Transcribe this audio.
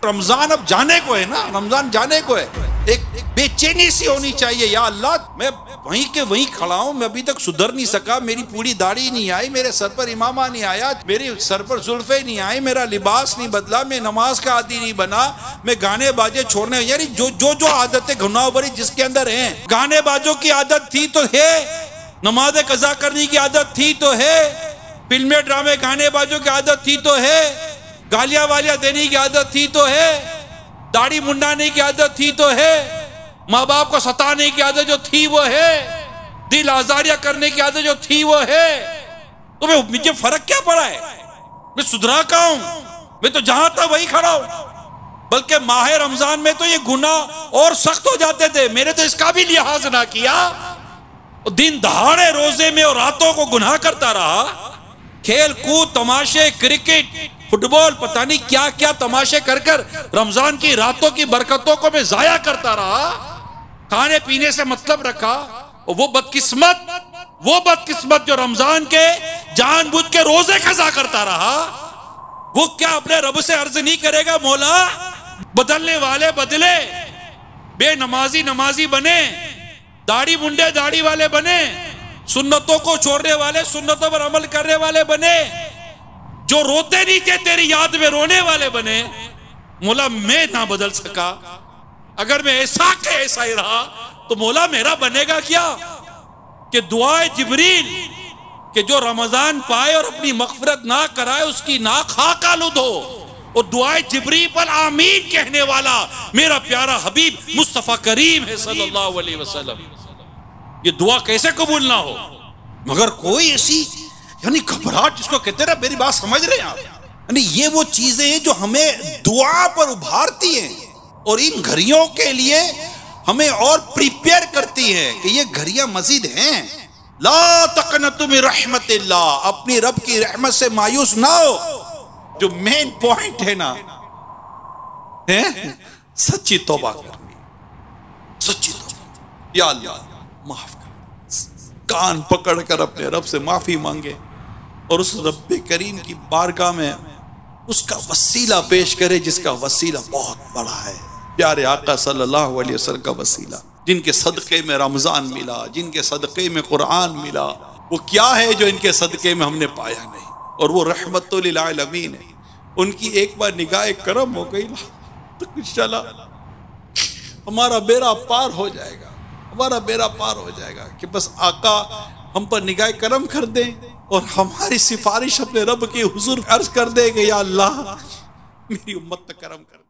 رمضان اب جانے کو ہے نا، رمضان جانے کو ہے، ایک بے چینی سی ہونی چاہیے. یا اللہ میں وہیں کے وہیں کھڑا ہوں، میں ابھی تک سدھر نہیں سکا، میری پوری داڑھی نہیں آئی، میرے سر پر امامہ نہیں آیا، میری سر پر زلفیں نہیں آئی، میرا لباس نہیں بدلا، میں نماز کا عادی نہیں بنا، میں گانے باجے چھوڑنے، یعنی جو عادتیں گناہ بری جس کے اندر ہیں. گانے باجوں کی عادت تھی تو ہے، نماز قضا کرنے کی عادت تھی تو ہے، فلمیں ڈرامے گانے باجوں کی عادت تھی تو ہے، گالیاں والیاں دینے کی عادت تھی تو ہے، داڑھی منڈانے کی عادت تھی تو ہے، ماں باپ کو ستانے کی عادت جو تھی وہ ہے، دل آزاریاں کرنے کی عادت جو تھی وہ ہے. تو مجھے فرق کیا پڑا ہے؟ میں سدھرا کا ہوں، میں تو جہاں تھا وہی کھڑا ہوں. بلکہ ماہ رمضان میں تو یہ گناہ اور سخت ہو جاتے تھے، میں نے تو اس کا بھی لحاظ نہ کیا، دن دہاڑے روزے میں اور راتوں کو گناہ کرتا رہا، کھیل کود تماشے کرکٹ فٹ بال پتہ نہیں کیا کیا تماشے کر کر رمضان کی راتوں کی برکتوں کو میں ضائع کرتا رہا، کھانے پینے سے مطلب رکھا. وہ بدقسمت جو رمضان کے جان بوجھ کے روزے قضا کرتا رہا، وہ کیا اپنے رب سے عرض نہیں کرے گا مولا بدلنے والے بدلے، بے نمازی نمازی بنے، داڑھی منڈے داڑھی والے بنے، سنتوں کو چھوڑنے والے سنتوں پر عمل کرنے والے بنے، جو روتے نہیں تھے تیری یاد میں رونے والے بنے. مولا میں نہ بدل سکا، اگر میں ایسا کہ ایسا ہی رہا تو مولا میرا بنے گا کیا؟ کہ دعائے جبریل کہ جو رمضان پائے اور اپنی مغفرت نہ کرائے اس کی ناک خاک آلود ہو، اور دعائے جبریل پر آمین کہنے والا میرا پیارا حبیب مصطفیٰ کریم ہے صلی اللہ علیہ وسلم. یہ دعا کیسے قبول نہ ہو؟ مگر کوئی ایسی یعنی گھبراہٹ جس کو کہتے ہیں، میری بات سمجھ رہے ہیں آپ؟ یعنی یہ وہ چیزیں ہیں جو ہمیں دعا پر ابھارتی ہیں اور ان گھڑیوں کے لیے ہمیں اور پریپیئر کرتی ہیں کہ یہ گھڑیاں مزید ہیں. لا تقنطوا من رحمت اللہ، اپنی رب کی رحمت سے مایوس نہ ہو. جو مین پوائنٹ ہے نا، سچی توبہ کرنی، سچی توبہ. یا اللہ معاف کر، کان پکڑ کر اپنے رب سے معافی مانگے اور اس رب کریم کی بارگاہ میں اس کا وسیلہ پیش کرے جس کا وسیلہ بہت بڑا ہے، پیارے آقا صلی اللہ علیہ وسلم کا وسیلہ، جن کے صدقے میں رمضان ملا، جن کے صدقے میں قرآن ملا. وہ کیا ہے جو ان کے صدقے میں ہم نے پایا نہیں؟ اور وہ رحمت للعالمین ہے. ان کی ایک بار نگاہ کرم ہو گئی تو انشاءاللہ ہمارا بیڑا پار ہو جائے گا، ہمارا بیڑا پار ہو جائے گا کہ بس آقا ہم پر نگاہ کرم کر دیں اور ہماری سفارش اپنے رب کے حضور عرض کر دے کہ یا اللہ میری امت پر کرم کر دے.